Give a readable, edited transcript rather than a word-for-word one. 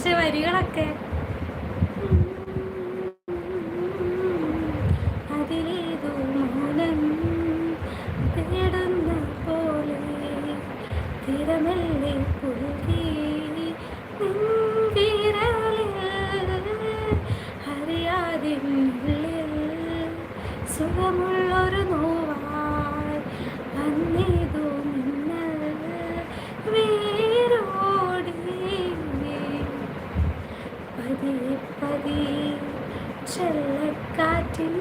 പക്ഷെ വരികളൊക്കെ അതിലേതോ മൗനം തേടുന്ന പോലെ തിരമല്ലേ പുൽകി വിരലിൽ അറിയാതെ ഉള്ളിൽ സുഖമുള്ളൊരു നോവായി വന്നേതോ മിന്നൽ വേരോടി പതിയെ പതിയെ ചെല്ലക്കാറ്റിൻ